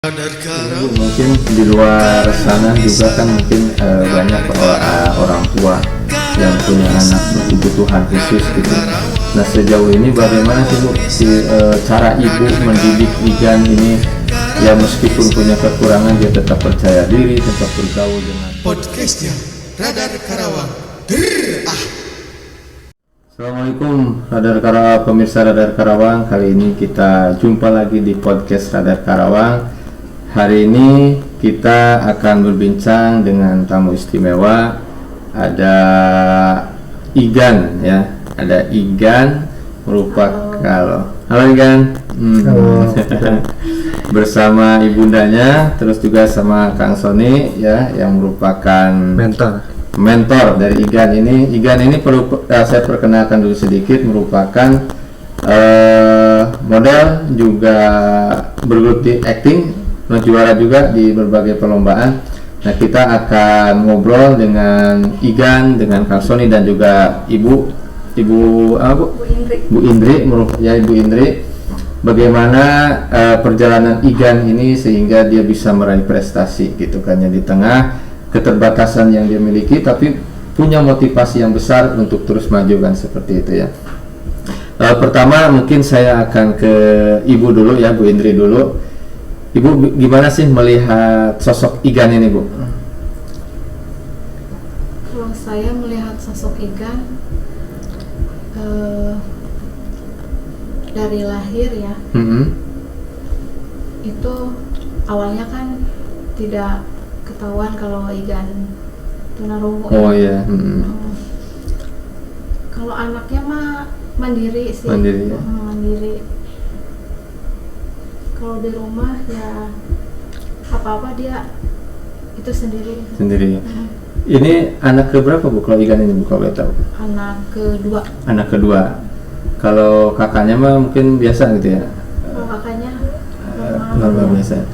Ibu, mungkin di luar sana juga kan mungkin banyak orang tua yang punya anak berkebutuhan khusus gitu. Nah, sejauh ini bagaimana sih Bu cara Ibu mendidik Igan ini, ya meskipun punya kekurangan dia tetap percaya diri, tetap bergaul dengan podcastnya Radar Karawang. Assalamualaikum pemirsa Radar Karawang. Kali ini kita jumpa lagi di podcast Radar Karawang. Hari ini kita akan berbincang dengan tamu istimewa. Ada Igan ya. Ada Igan merupakan Halo Igan. Halo. Bersama ibundanya, terus juga sama Kang Sony ya, yang merupakan mentor dari Igan ini. Igan ini perlu saya perkenalkan dulu sedikit, merupakan model, juga bergelut acting, juara juga di berbagai perlombaan. Nah, kita akan ngobrol dengan Igan, dengan Kang Sony dan juga Ibu Indri, Ibu Indri. Bagaimana perjalanan Igan ini sehingga dia bisa meraih prestasi gitu kan ya, di tengah keterbatasan yang dia miliki, tapi punya motivasi yang besar untuk terus maju kan, seperti itu ya. Pertama mungkin saya akan ke Ibu dulu ya, Bu Indri dulu. Ibu, gimana sih melihat sosok Igan ini, Bu? Kalau saya melihat sosok Igan dari lahir ya, itu awalnya kan tidak ketahuan kalau Igan tunarungu. Oh ya. Kalau anaknya mah mandiri sih. Mandiri ya. Mandiri. Kalau di rumah ya apa-apa dia itu sendiri. Ini anak keberapa, Bu, kalau Igan ini, Bu, kalau boleh tahu? Anak kedua. Kalau kakaknya mah mungkin biasa gitu ya. Kalau kakaknya normal biasa.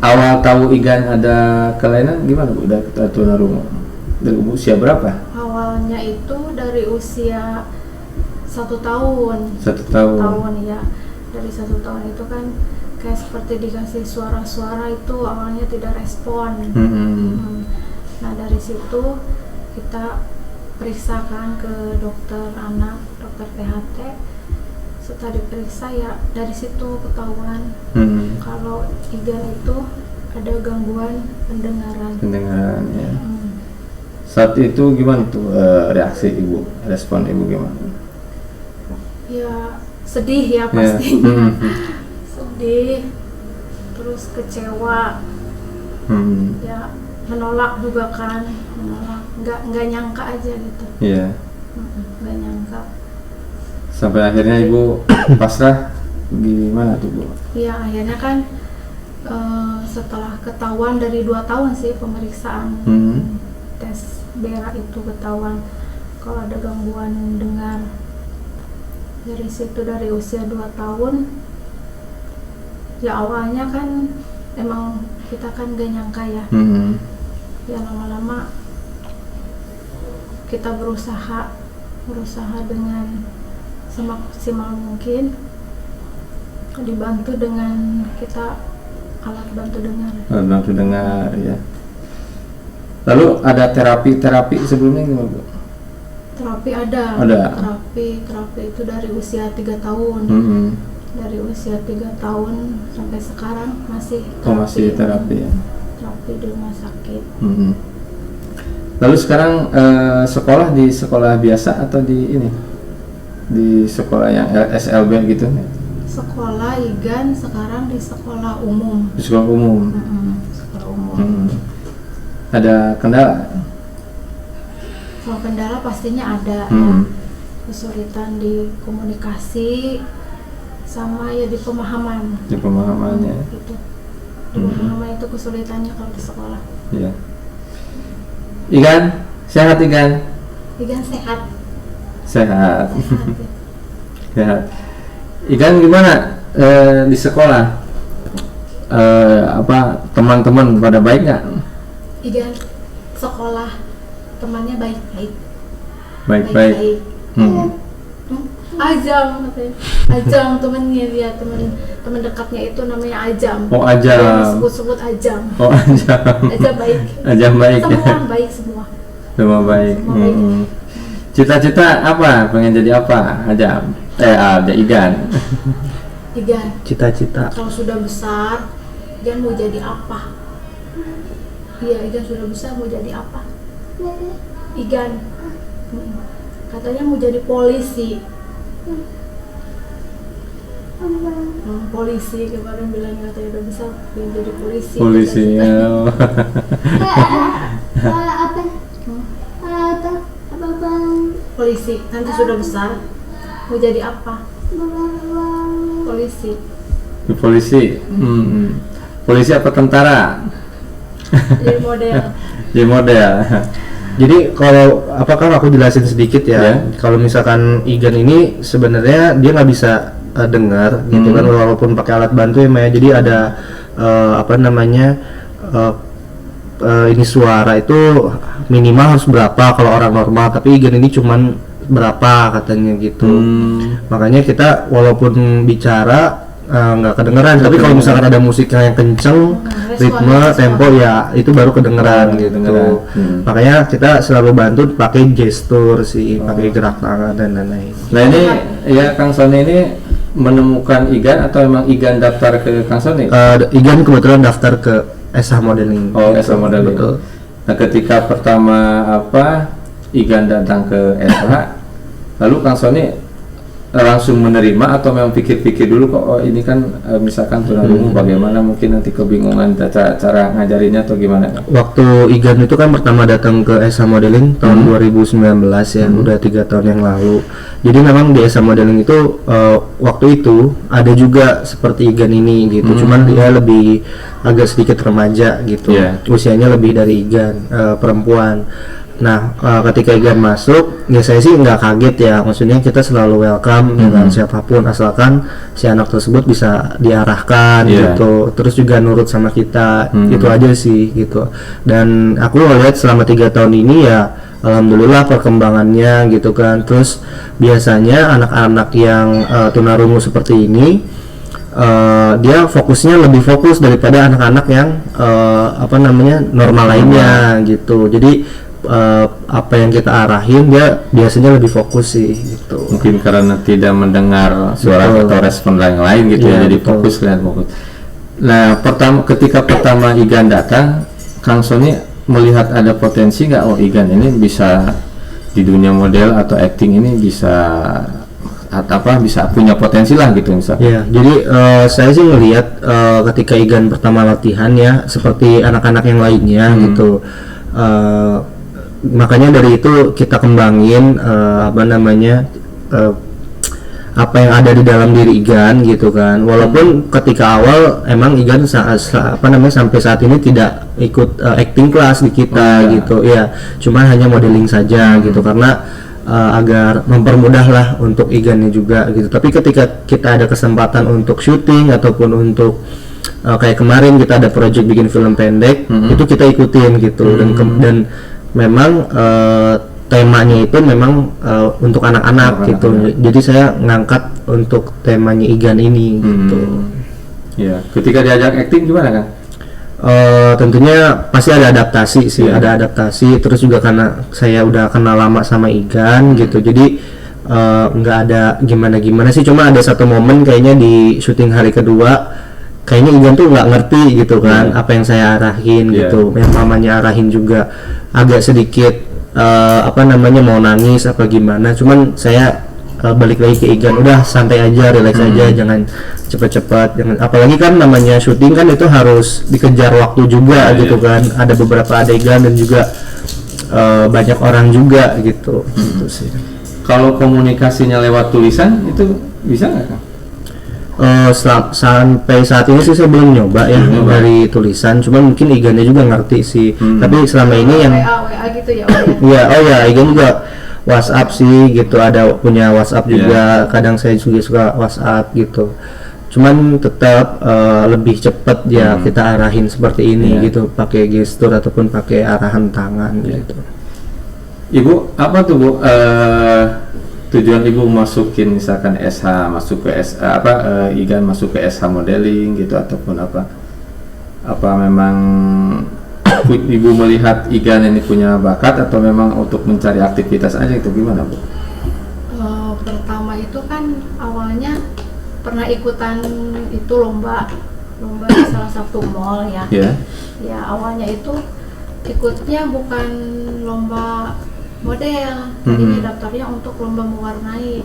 Awal tahu Igan ada kelainan gimana, Bu? Udah tunarungu dari usia berapa? Awalnya itu dari usia 1 tahun. 1 tahun. Ya. Dari 1 tahun itu kan kayak seperti dikasih suara-suara, itu awalnya tidak respon. Nah, dari situ kita periksakan ke dokter anak, dokter THT. Setelah diperiksa ya dari situ ketahuan kalau Igan itu ada gangguan pendengaran ya. Saat itu gimana tuh reaksi Ibu, respon Ibu gimana? Ya sedih ya pastinya. Sedih, terus kecewa, ya menolak juga kan, nggak nyangka aja gitu. Iya. Nggak nyangka. Sampai akhirnya Ibu pasrah, gimana tuh, Bu? Iya, akhirnya kan setelah ketahuan dari 2 tahun sih pemeriksaan tes BERA itu ketahuan kalau ada gangguan dengar. Dari situ dari usia 2 tahun ya, awalnya kan emang kita kan gak nyangka ya. Ya lama-lama kita berusaha dengan semaksimal mungkin, dibantu dengan kita alat bantu dengar ya. Lalu ada terapi sebelumnya gimana, Bu? Terapi ada. Terapi itu dari usia 3 tahun. Dari usia 3 tahun sampai sekarang masih terapi ya. Terapi di rumah sakit. Lalu sekarang sekolah di sekolah biasa atau di sekolah yang SLB gitu? Sekolah Igan sekarang di sekolah umum. Di sekolah umum. Sekolah umum. Ada kendala? Kalau kendala pastinya ada ya. Kesulitan di komunikasi sama ya di pemahaman. Di pemahamannya. Gitu. Di pemahaman itu kesulitannya kalau di sekolah. Iya. Igan, sehat Igan? Igan sehat. Sehat. Igan gimana di sekolah? Teman-teman pada baik nggak? Igan sekolah temannya baik-baik. Ajam katanya. Ajam temennya dia, temen dekatnya itu namanya Ajam. Oh, Ajam. Dia sebut Ajam. Oh, Ajam. Ajam baik. Ajam baik. Semua baik semua. Semua baik. Semua baik. Cita-cita apa? Pengen jadi apa? Ajam. Ada Igan. Igan. Cita-cita. Kalau sudah besar, Igan mau jadi apa? Iya, Igan sudah besar mau jadi apa? Igan. Katanya mau jadi polisi. Polisi kemarin bilang katanya udah besar pengen jadi polisi. Polisi ya. Polisi. Nanti sudah besar mau jadi apa? Polisi. Polisi. Polisi apa tentara? Jadi model. Jadi model. Jadi kalau apakah aku jelasin sedikit ya. Kalau misalkan Igan ini sebenarnya dia nggak bisa dengar gitu kan, walaupun pakai alat bantu ya Maya. Jadi ada ini suara itu minimal harus berapa kalau orang normal, tapi Igan ini cuman berapa katanya gitu. Makanya kita walaupun bicara nggak kedengeran, tapi kalau misalkan ada musik yang kenceng, ritme, tempo ya itu baru kedengeran gitu. Makanya kita selalu bantu pakai gestur sih, pakai gerak tangan dan lain-lain. Nah ini ya Kang Sony ini menemukan Igan atau memang Igan daftar ke Kang Sony? Igan kebetulan daftar ke SH Modeling. Oh, SH Modeling. Betul. Nah ketika pertama Igan datang ke SH, lalu Kang Sony langsung menerima atau memang pikir-pikir dulu kok ini kan misalkan tunarungu bagaimana, mungkin nanti kebingungan cara ngajarinnya atau gimana kan? Waktu Igan itu kan pertama datang ke SH Modeling tahun 2019 ya, udah 3 tahun yang lalu. Jadi memang di SH Modeling itu waktu itu ada juga seperti Igan ini gitu, cuman dia lebih agak sedikit remaja gitu, usianya lebih dari Igan, perempuan. Nah, ketika Igan masuk, ya saya sih nggak kaget ya. Maksudnya kita selalu welcome dengan siapapun, asalkan si anak tersebut bisa diarahkan gitu. Terus juga nurut sama kita, itu aja sih gitu. Dan aku lihat selama 3 tahun ini ya, alhamdulillah perkembangannya gitu kan. Terus biasanya anak-anak yang tunarungu seperti ini, dia fokusnya lebih fokus daripada anak-anak yang normal lainnya gitu. Jadi apa yang kita arahin dia biasanya lebih fokus sih gitu. Mungkin karena tidak mendengar suara atau respon yang lain gitu ya, jadi fokus. Nah ketika pertama Igan datang, Kang Sony melihat ada potensi nggak, oh Igan ini bisa di dunia model atau acting ini bisa punya potensi lah gitu misalnya. Ya, jadi saya sih ngelihat ketika Igan pertama latihan ya seperti anak-anak yang lainnya gitu. Makanya dari itu kita kembangin apa yang ada di dalam diri Igan gitu kan. Walaupun ketika awal emang Igan sampai saat ini tidak ikut acting class di kita gitu ya, cuma hanya modeling saja gitu karena agar mempermudah lah untuk Igannya juga gitu. Tapi ketika kita ada kesempatan untuk syuting ataupun untuk kayak kemarin kita ada project bikin film pendek, itu kita ikutin gitu. Dan memang temanya itu memang untuk anak-anak gitu. Jadi saya ngangkat untuk temanya Igan ini gitu. Ya, ketika diajak acting gimana kan? Tentunya pasti ada adaptasi sih, ada adaptasi. Terus juga karena saya udah kenal lama sama Igan gitu, jadi nggak ada gimana-gimana sih. Cuma ada satu momen kayaknya di syuting hari kedua, kayaknya Igan tuh nggak ngerti gitu kan apa yang saya arahin gitu. Yang mamanya arahin juga agak sedikit mau nangis apa gimana. Cuman saya balik lagi ke Igan, udah santai aja, relax aja, jangan cepet-cepet, jangan, apalagi kan namanya syuting kan itu harus dikejar waktu juga gitu kan. Ada beberapa adegan dan juga banyak orang juga gitu. Gitu sih. Kalau komunikasinya lewat tulisan itu bisa nggak kan? Sampai saat ini sih saya belum nyoba ya dari tulisan, cuman mungkin Igannya juga ngerti sih. Tapi selama ini yang WA gitu ya. Igan juga WhatsApp sih gitu, ada punya WhatsApp juga. Kadang saya juga suka WhatsApp gitu. Cuman tetap lebih cepat ya kita arahin seperti ini gitu, pakai gestur ataupun pakai arahan tangan gitu. Ibu apa tuh Bu tujuan ibu masukin misalkan SH masuk ke SH Igan masuk ke SH modeling gitu ataupun apa memang ibu melihat Igan ini punya bakat atau memang untuk mencari aktivitas aja itu gimana Bu? Pertama itu kan awalnya pernah ikutan itu lomba di salah satu mall ya. Ya awalnya itu ikutnya bukan lomba model, tadinya daftarnya untuk lomba mewarnai.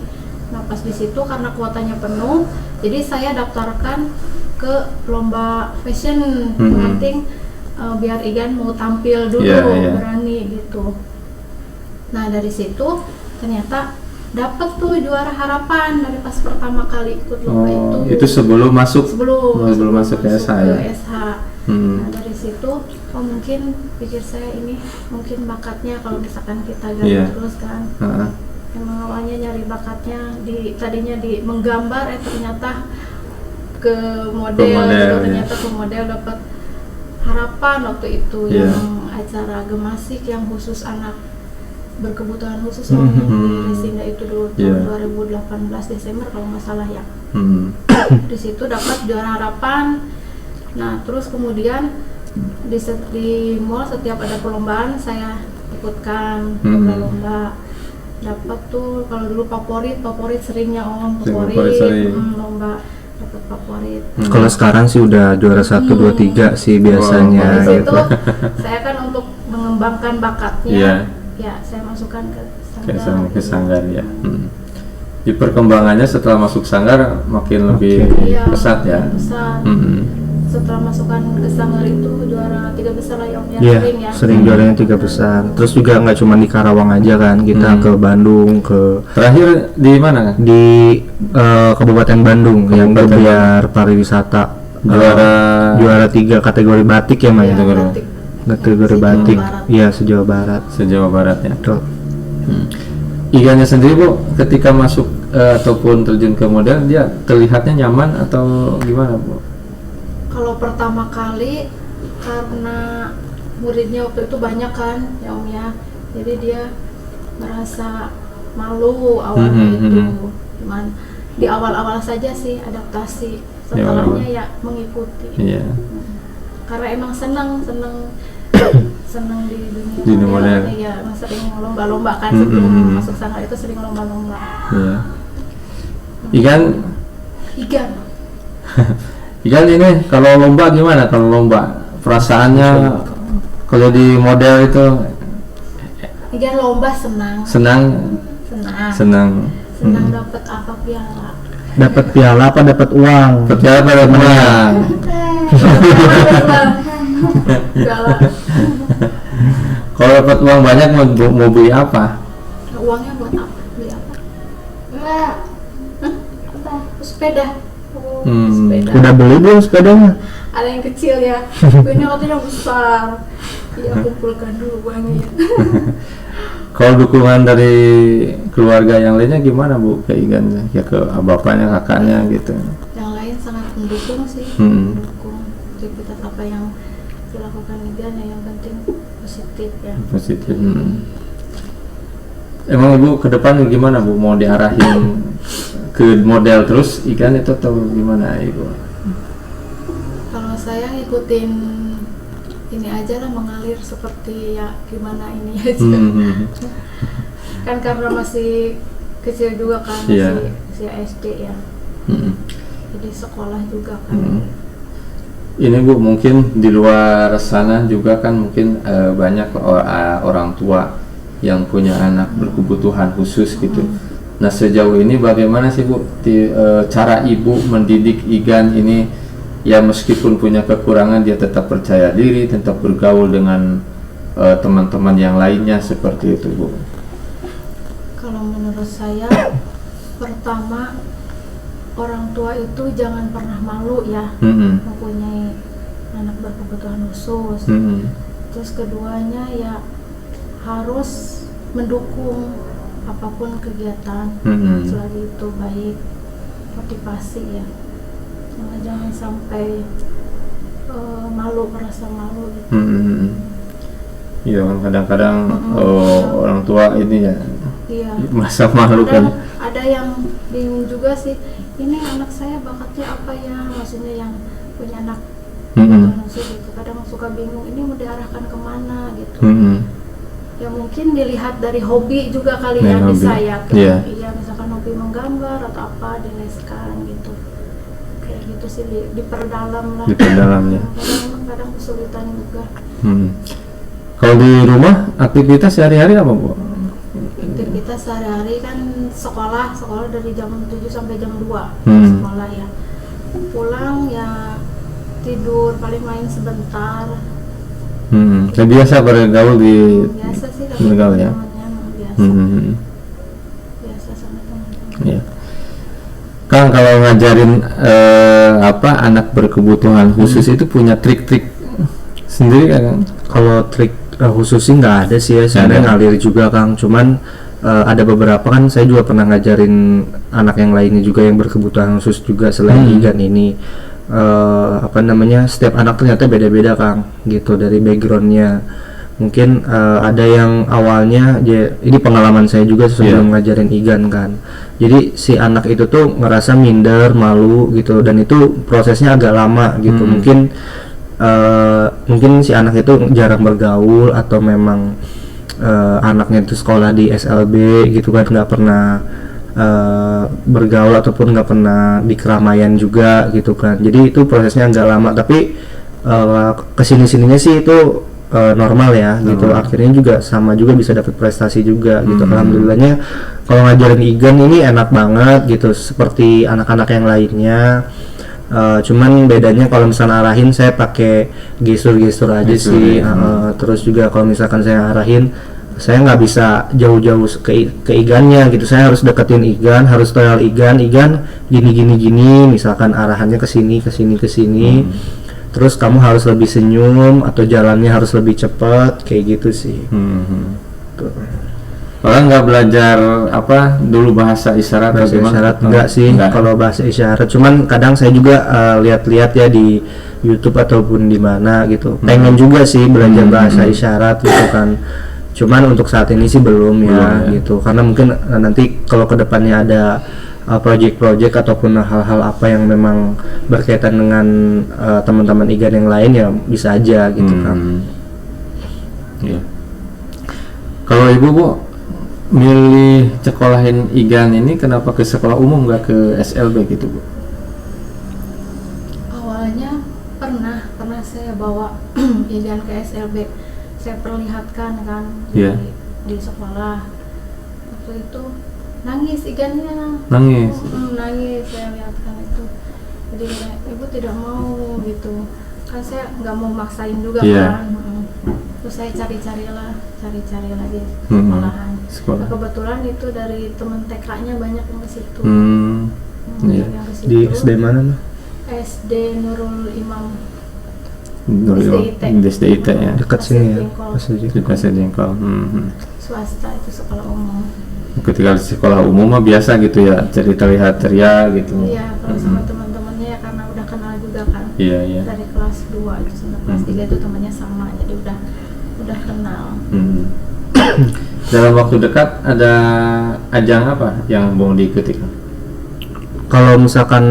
Nah pas di situ karena kuotanya penuh, jadi saya daftarkan ke lomba fashion, penting biar Igan mau tampil dulu, berani gitu. Nah dari situ ternyata dapat tuh juara harapan dari pas pertama kali ikut lomba itu sebelum masuk ke SH ya. Nah dari situ mungkin pikir saya ini mungkin bakatnya kalau misalkan kita gali terus kan. Emang awalnya nyari bakatnya tadinya di menggambar ternyata ke model ternyata ke model dapat harapan waktu itu yang acara Gemasik yang khusus anak berkebutuhan khusus yang di Resinda itu dulu tahun 2018 Desember kalau nggak salah ya. Di situ dapat juara harapan. Nah terus kemudian di mall setiap ada perlombaan saya ikutkan lomba. Dapat tuh kalau dulu favorit seringnya lomba dapat favorit. Kalau sekarang sih udah juara 1, 2, 3 sih biasanya. Di situ saya kan untuk mengembangkan bakatnya. Ya, saya masukkan ke sanggar ya. Di perkembangannya setelah masuk sanggar makin lebih pesat ya. Setelah masukkan ke sanggar itu juara 3 besar lah yang sering juaranya 3 besar. Terus juga nggak cuma di Karawang aja kan, kita ke Bandung, ke terakhir di mana? Di Kabupaten Bandung yang berbiar pariwisata. Juara 3 kategori batik ya Maya. Kategori batik, iya se-Jawa Barat ya. Igannya sendiri Bu, ketika masuk ataupun terjun ke model, dia terlihatnya nyaman atau gimana Bu? Kalau pertama kali karena muridnya waktu itu banyak kan ya Om ya, jadi dia merasa malu awalnya itu, cuman di awal-awal saja sih adaptasi, setelahnya ya mengikuti. Karena emang senang di dunia model. Iya, sering lomba-lomba kan sebelum masuk sanggar itu sering lomba-lomba. Igan ini kalau lomba gimana? Kalau lomba perasaannya kalau di model itu? Igan lomba senang dapat apa piala? Dapat piala apa dapat uang? Dapat piala apa dapat uang? Kalau dapat uang banyak mau beli apa? Uangnya buat apa? Beli apa? Sepeda. Sepeda. Udah beli belum sepedanya? Ada yang kecil ya. Ini katanya besar. Iya kumpulkan dulu uangnya. Kalau dukungan dari keluarga yang lainnya gimana Bu ke Igan? Ya ke bapaknya, kakaknya gitu. Yang lain sangat mendukung sih. Mendukung aktivitas apa yang dilakukan Igan yang penting positif ya. Positif. Emang Ibu ke depan gimana Bu? Mau diarahin ke model terus Igan itu atau gimana Ibu? Kalau saya ngikutin ini aja lah, mengalir seperti ya gimana ini aja. Kan karena masih kecil juga kan, masih SD ya. Jadi sekolah juga kan. Ini Bu, mungkin di luar sana juga kan mungkin banyak orang tua yang punya anak berkebutuhan khusus gitu. Nah sejauh ini bagaimana sih Bu cara Ibu mendidik Igan ini ya meskipun punya kekurangan dia tetap percaya diri, tetap bergaul dengan teman-teman yang lainnya seperti itu Bu? Kalau menurut saya pertama orang tua itu jangan pernah malu ya mempunyai anak berkebutuhan khusus. Terus keduanya ya harus mendukung apapun kegiatan selagi itu baik, motivasi ya. Jangan sampai merasa malu gitu. Iya kan kadang-kadang orang tua ini ya Iya. Masa malu kan. Ada yang bingung juga sih, ini anak saya bakatnya apa ya, maksudnya yang punya anak khusus gitu. Kadang suka bingung ini mau diarahkan kemana gitu. Ya mungkin dilihat dari hobi juga kali ya di saya tuh. Iya, misalkan hobi menggambar atau apa dileskan gitu. Kayak gitu sih diperdalam lah. Diperdalam ya. Kadang kesulitan juga. Kalau di rumah aktivitas sehari-hari apa, Bu? Aktivitas sehari-hari kan sekolah dari jam 7 sampai jam 2 sekolah ya. Pulang ya tidur, paling main sebentar. Biasa bergaul di biasa sih bergaul ya. Biasa. Biasa sama teman-teman. Ya. Kang, kalau ngajarin anak berkebutuhan khusus itu punya trik-trik sendiri kan, Kang? Kalau trik khusus sih nggak ada sih ya, sebenarnya ngalir juga, Kang. Cuman ada beberapa kan saya juga pernah ngajarin anak yang lainnya juga yang berkebutuhan khusus juga selain Igan ini. Setiap anak ternyata beda-beda, Kang, gitu dari backgroundnya. Mungkin ada yang awalnya ini pengalaman saya juga sebelum ngajarin Igan kan. Jadi si anak itu tuh ngerasa minder, malu gitu, dan itu prosesnya agak lama gitu. Mungkin si anak itu jarang bergaul atau memang anaknya itu sekolah di SLB gitu kan, nggak pernah bergaul ataupun nggak pernah di keramaian juga gitu kan. Jadi itu prosesnya agak lama, tapi kesini-sininya sih itu normal ya gitu. Akhirnya juga sama juga bisa dapat prestasi juga gitu. Alhamdulillahnya kalau ngajarin Igan ini enak banget gitu, seperti anak-anak yang lainnya. Cuman bedanya kalau misalnya arahin saya pakai gestur-gestur aja sih. Terus juga kalau misalkan saya arahin, saya nggak bisa jauh-jauh ke Igannya gitu. Saya harus deketin Igan, harus toel Igan gini. Misalkan arahannya ke sini. Terus kamu harus lebih senyum atau jalannya harus lebih cepat, kayak gitu sih. Tuh. Orang nggak belajar dulu bahasa isyarat? Bahasa isyarat enggak sih kalau bahasa isyarat. Cuman kadang saya juga lihat-lihat ya di YouTube ataupun di mana gitu. Pengen juga sih belajar bahasa isyarat gitu kan. Cuman untuk saat ini sih belum ya gitu. Karena mungkin nanti kalau kedepannya ada project ataupun hal-hal apa yang memang berkaitan dengan teman-teman Igan yang lain ya bisa aja gitu kan. Ya. Kalau Ibu, Bu, milih sekolahin Igan ini kenapa ke sekolah umum nggak ke SLB gitu, Bu? Awalnya pernah saya bawa Igan ke SLB, saya perlihatkan kan di sekolah. Waktu itu nangis Igannya. Nangis saya lihatkan itu. Jadi ibu tidak mau gitu kan, saya nggak mau maksain juga kan. Terus saya cari-cari lagi sekolahan. Nah, kebetulan itu dari teman TK-nya banyak yang ke situ. Di SD mana? SD Nurul Imam. SDIT ya. Dekat sini ya. Pasir Jengkol. Swasta itu sekolah umum. Ketika di sekolah umum mah biasa gitu ya, terlihat ceria gitu. Iya, kalau sama teman-temannya ya karena udah kenal juga kan. Iya. Dari kelas 2 itu sampai kelas 3 itu temannya sama, jadi udah kenal. Dalam waktu dekat ada ajang apa yang mau diikuti? Kalau misalkan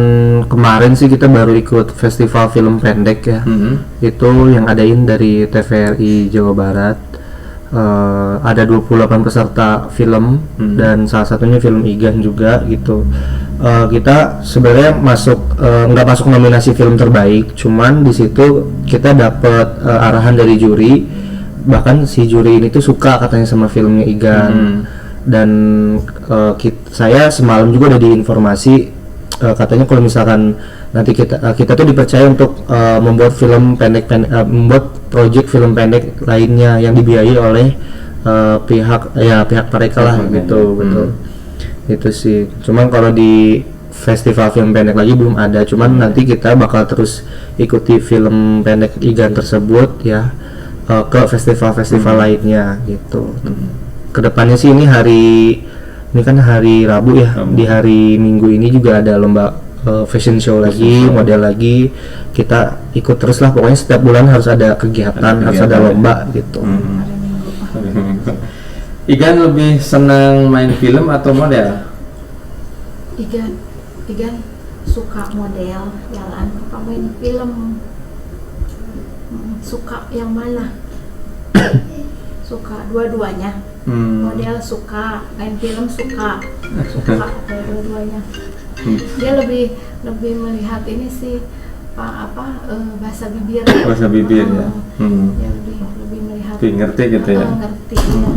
kemarin sih kita baru ikut festival film pendek ya. Itu yang adain dari TVRI Jawa Barat. Ada 28 peserta film dan salah satunya film Igan juga gitu. Kita sebenarnya nggak masuk nominasi film terbaik, cuman di situ kita dapat arahan dari juri. Bahkan si juri ini tuh suka katanya sama filmnya Igan. Dan saya semalam juga udah diinformasi katanya kalau misalkan nanti kita tuh dipercaya untuk membuat film pendek, membuat project film pendek lainnya yang dibiayai oleh pihak mereka lah gitu. Betul. Itu sih. Cuman kalau di festival film pendek lagi belum ada. Cuman nanti kita bakal terus ikuti film pendek Igan tersebut ya ke festival-festival lainnya gitu. Kedepannya sih ini kan hari Rabu ya. Di hari Minggu ini juga ada lomba fashion show lagi, model lagi. Kita ikut terus lah, pokoknya setiap bulan harus ada kegiatan, harus ada lomba gitu. Igan lebih senang main film atau model? Igan suka model, jalan apa main film. Suka yang mana? Suka dua-duanya. Model suka, main film suka dua-duanya. Dia lebih melihat ini sih bahasa bibir. Bahasa bibir ya. Dia lebih melihat. Ngerti gitu ya. Ngerti. Ya.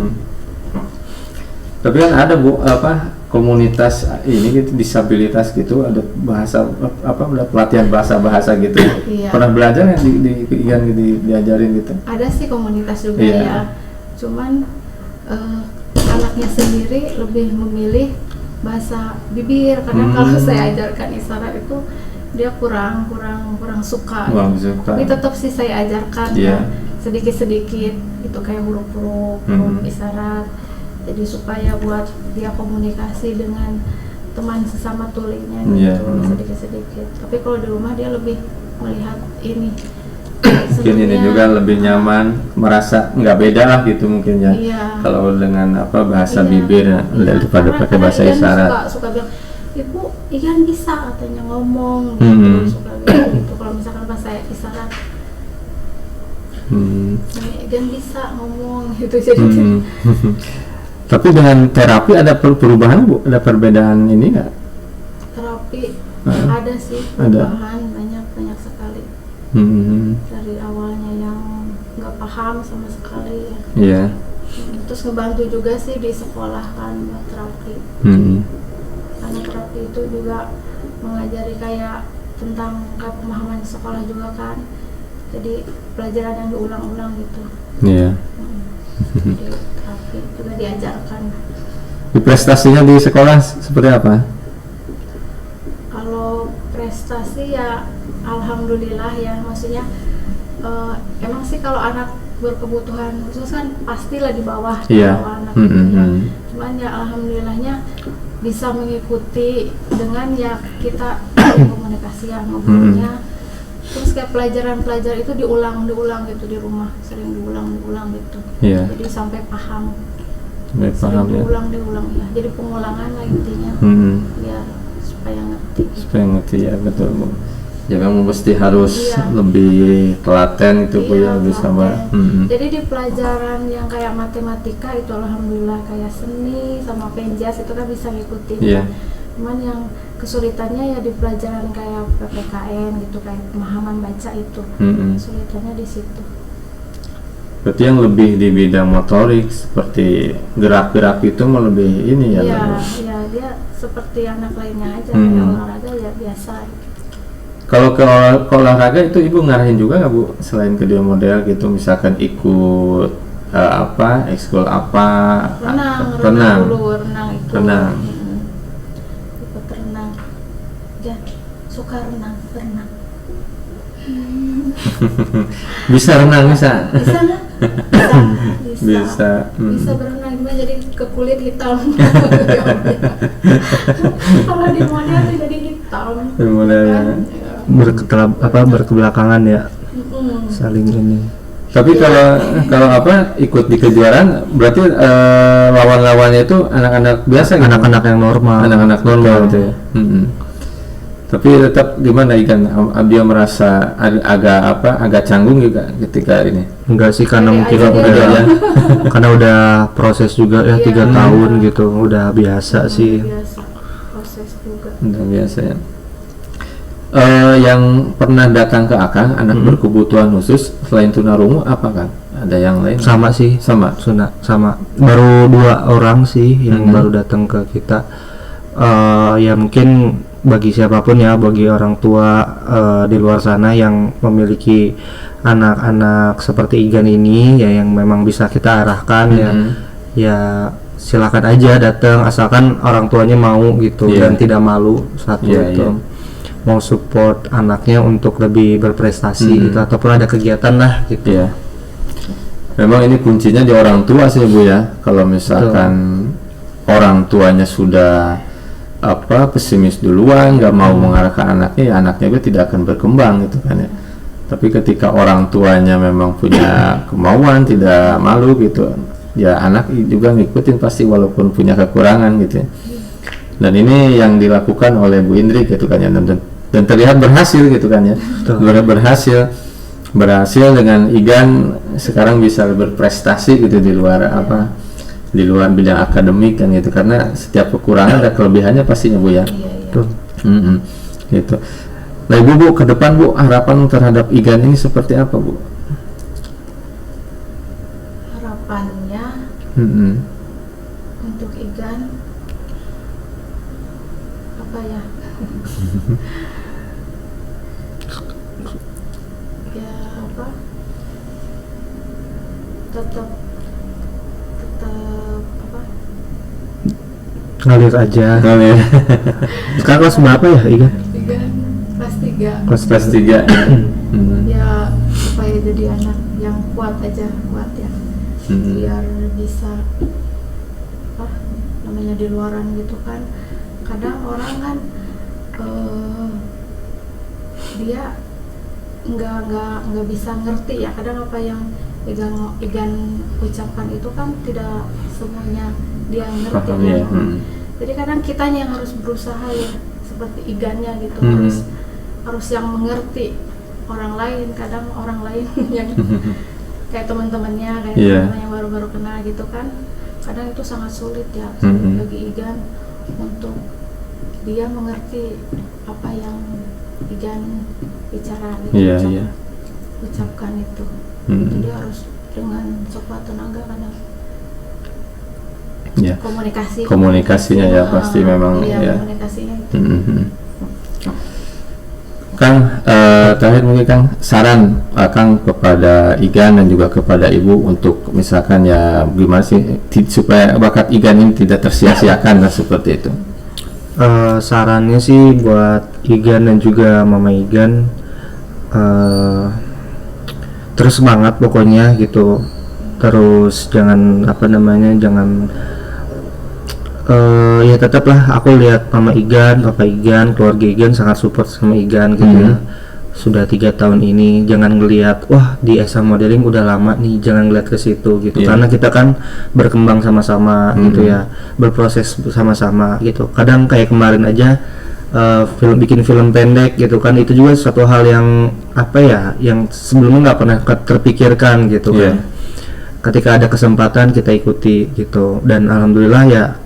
Tapi kan ada komunitas ini gitu, disabilitas gitu, ada bahasa ada pelatihan bahasa gitu. Iya. Pernah belajar nggak diajarin gitu? Ada sih komunitas juga Iya. ya. Cuman anaknya sendiri lebih memilih bahasa bibir karena kalau saya ajarkan isyarat itu dia kurang suka. Tapi tetap sih saya ajarkan Iya. sedikit-sedikit itu kayak huruf isyarat. Jadi supaya buat dia komunikasi dengan teman sesama tulinya gitu, sedikit-sedikit. Tapi kalau di rumah dia lebih melihat ini. Mungkin ini juga lebih nyaman, merasa nggak beda lah gitu mungkin ya. Iya. Kalau dengan bahasa Iya. bibir daripada pakai bahasa Igan isyarat. suka bilang, Ibu, Igan bisa katanya ngomong gitu, suka bilang gitu. Kalau misalkan pas saya isyarat, Igan bisa ngomong gitu jadi. Tapi dengan terapi ada perubahan Bu? Ada perbedaan ini nggak? Terapi ada sih perubahan banyak sekali. Dari awalnya yang nggak paham sama sekali ya. Iya. Terus ngebantu juga sih di sekolah kan buat terapi. Karena terapi itu juga mengajari kayak tentang pemahaman di sekolah juga kan. Jadi pelajaran yang diulang-ulang gitu. Iya. Jadi terapi juga diajarkan. Di prestasinya di sekolah seperti apa? Kalau prestasi ya alhamdulillah ya, maksudnya emang sih kalau anak berkebutuhan khusus kan pastilah di bawah anak gitu ya. Cuman ya alhamdulillahnya bisa mengikuti dengan ya kita komunikasi ya ngobrolnya. Terus kayak pelajaran itu diulang gitu di rumah, sering diulang gitu. Iya. Jadi sampai paham. Paham ya. Diulang ya. Jadi pengulangan lah intinya. Ya supaya ngerti ya, betul Bu. Ya memang mesti harus lebih telaten itu Bu ya, bisa Mbak. Jadi di pelajaran yang kayak matematika itu alhamdulillah kayak seni sama penjas itu kan bisa ngikutin. Iya. Cuman yang kesulitannya ya di pelajaran kayak PPKN gitu, kayak pemahaman baca itu. Kesulitannya di situ. Berarti yang lebih di bidang motorik seperti gerak-gerak itu mau lebih ini ya? Iya, dia seperti anak lainnya aja, kayak olahraga ya biasa. Kalau ke olahraga itu Ibu ngarahin juga nggak Bu? Selain kedua model gitu, misalkan ikut ekskul apa? Renang dulu, itu. Renang. Ikut renang. Ya, suka renang. Bisa renang bisa? Bisa nggak? Bisa. Bisa berenang cuma jadi ke kulit hitam. Kalau di model tuh jadi hitam. Di modelnya. Berkebelakangan ya. Saling ini. Tapi kalau ikut di kejuaraan berarti lawan-lawannya itu anak-anak biasa gitu? Anak-anak yang normal. Anak-anak normal gitu ya. Tapi tetap gimana Ikan? Dia merasa agak canggung juga ketika ini? Enggak sih, karena mungkin karena udah proses juga ya 3 tahun gitu, udah biasa sih. Biasa, proses juga. Udah biasa ya. Yang pernah datang ke Akang anak berkebutuhan khusus selain tunarungu apa Kang? Ada yang lain? Sama sih. Sama. Baru 2 orang sih yang baru datang ke kita. Ya mungkin bagi siapapun ya, bagi orang tua di luar sana yang memiliki anak-anak seperti Igan ini ya, yang memang bisa kita arahkan ya silakan aja datang asalkan orang tuanya mau gitu dan tidak malu itu. Mau support anaknya untuk lebih berprestasi gitu, ataupun ada kegiatan lah gitu. Iya. Memang ini kuncinya di orang tua sih Bu ya. Kalau misalkan orang tuanya sudah pesimis duluan, nggak mau mengarahkan anaknya, ya anaknya juga tidak akan berkembang gitu kan ya. Tapi ketika orang tuanya memang punya kemauan, tidak malu gitu, ya anak juga ngikutin pasti walaupun punya kekurangan gitu ya. Dan ini yang dilakukan oleh Bu Indri gitu kan ya, dan terlihat berhasil gitu kan ya. Berhasil dengan Igan sekarang bisa berprestasi gitu di luar di luar bidang akademik kan gitu, karena setiap kekurangan ada kelebihannya pastinya Bu ya. Gitu. Nah Ibu, ke depan Bu, harapan terhadap Igan ini seperti apa Bu? Harapannya untuk Igan apa ya? Ya apa? Tetap apa? Ngalir aja. Sekarang kelas berapa ya Igan? Igan kelas 3. Kelas 3. Ya supaya jadi anak yang kuat ya, biar bisa apa namanya di luaran gitu kan. Kadang orang kan dia nggak bisa ngerti ya, kadang apa yang Igan ucapkan itu kan tidak semuanya dia ngerti Paham, kan. ya. Jadi kadang kitanya yang harus berusaha ya seperti Igannya gitu, harus yang mengerti orang lain. Kadang orang lain yang kayak teman-temannya teman yang baru-baru kenal gitu kan, kadang itu sangat sulit ya bagi Igan untuk dia mengerti apa yang Igan bicara gitu, ucapkan itu. Jadi harus dengan sekuat tenaga kadang komunikasinya ya pasti memang ya. Komunikasinya itu. Kang, terakhir mungkin Kang, saran Kang kepada Igan dan juga kepada Ibu untuk misalkan ya gimana sih supaya bakat Igan ini tidak tersia-siakan lah seperti itu. Sarannya sih buat Igan dan juga Mama Igan, terus semangat pokoknya gitu, terus jangan ya tetaplah aku lihat Mama Igan, Papa Igan, keluarga Igan sangat support sama Igan gitu ya. Sudah 3 tahun ini, jangan ngelihat wah di Esa Modeling udah lama nih, jangan ngelihat ke situ gitu, karena kita kan berkembang sama-sama gitu ya, berproses sama-sama gitu. Kadang kayak kemarin aja bikin film pendek gitu kan, itu juga satu hal yang yang sebelumnya nggak pernah terpikirkan gitu kan. Ketika ada kesempatan kita ikuti gitu, dan alhamdulillah ya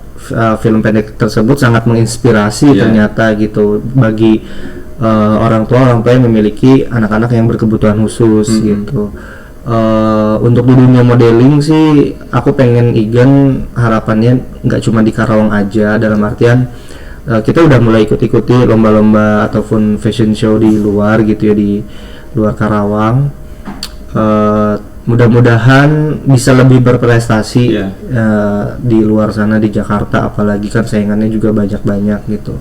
film pendek tersebut sangat menginspirasi ternyata gitu bagi orang tua yang memiliki anak-anak yang berkebutuhan khusus gitu. Untuk di dunia modeling sih aku pengen Igan harapannya nggak cuma di Karawang aja, dalam artian kita udah mulai ikut-ikuti lomba-lomba ataupun fashion show di luar gitu ya, di luar Karawang. Mudah-mudahan bisa lebih berprestasi di luar sana, di Jakarta apalagi kan saingannya juga banyak gitu.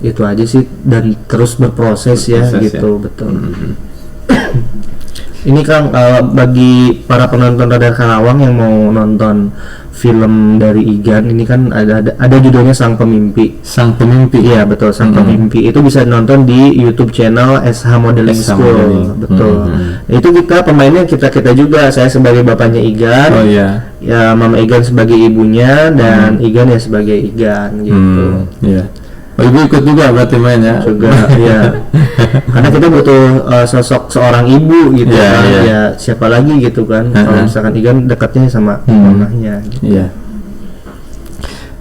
Itu aja sih, dan terus berproses ya gitu. Betul. Ini Kang, bagi para penonton Radar Karawang yang mau nonton film dari Igan ini kan ada judulnya Sang Pemimpi. Iya betul, Sang Pemimpi itu bisa nonton di YouTube channel SH Modeling School. Betul. Itu kita pemainnya kita juga, saya sebagai bapaknya Igan, ya Mama Igan sebagai ibunya, dan Igan ya sebagai Igan gitu. Oh, Ibu ikut juga berarti mainnya juga ya. Karena kita butuh sosok seorang ibu gitu kan. Ya siapa lagi gitu kan. Kalau misalkan Igan dekatnya sama mamahnya gitu.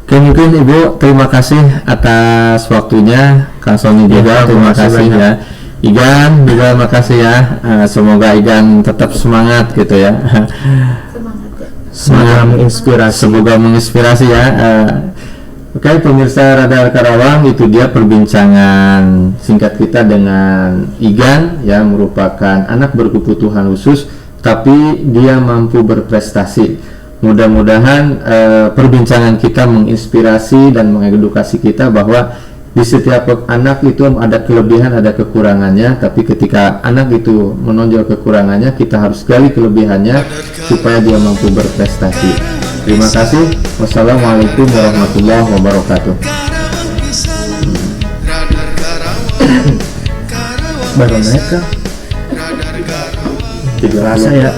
Oke, mungkin Ibu terima kasih atas waktunya. Kang Sony juga terima kasih ya. Igan juga makasih ya. Semoga Igan tetap semangat gitu ya. Semoga menginspirasi. Semoga menginspirasi ya. Oke, pemirsa Radar Karawang, itu dia perbincangan singkat kita dengan Igan yang merupakan anak berkebutuhan khusus tapi dia mampu berprestasi. Mudah-mudahan perbincangan kita menginspirasi dan mengedukasi kita bahwa di setiap anak itu ada kelebihan, ada kekurangannya, tapi ketika anak itu menonjol kekurangannya, kita harus gali kelebihannya supaya dia mampu berprestasi. Terima kasih. Wassalamualaikum warahmatullahi wabarakatuh. Baru mereka. Tidak rasa ya.